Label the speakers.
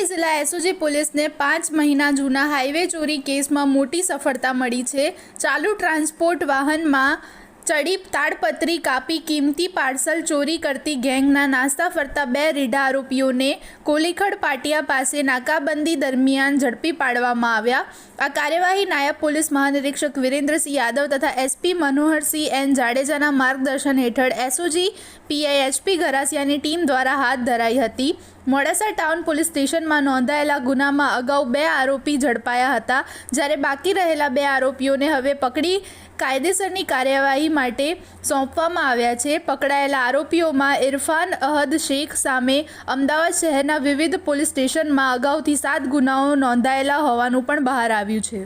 Speaker 1: जिला SOG police ने 5 महीना जूना हाईवे चोरी केस में मोटी सफलता मળી છે। चालू ट्रांसपोर्ट वाहन में चढ़ी ताड़पत्री कापी कीमती पार्सल चोरी करती गैंगना नास्ता फरता 2 રીઢા आरोपीओने कोलीखड़ पाटिया पास नाकाबंदी दरमियान झड़पी पाडवामां आव्या। आ कार्यवाही नायब पुलिस महानिरीक्षक वीरेन्द्र सिंह यादव तथा एसपी मनोहर सिंह एन जाडेजाना मार्गदर्शन हेठळ एसओजी पीआई एचपी गरासियानी टीम द्वारा हाथ धराई हती। मोडासा टाउन पुलिस स्टेशन में नोंधायेला गुनामां अगाऊ 2 आरोपी झड़पाया हता, ज्यारे बाकी रहेला 2 आरोपीओने हवे पकड़ी कायदेसरनी कार्यवाही माटे सोंपवामां आव्या छे। पकड़ायेला आरोपीओमां इरफान अहद शेख सामे अमदावाद शहेरना विविध पुलिस स्टेशन में अगाऊथी 7 गुनाओ नोंधायेला होवानुं पण बहार आव्युं छे।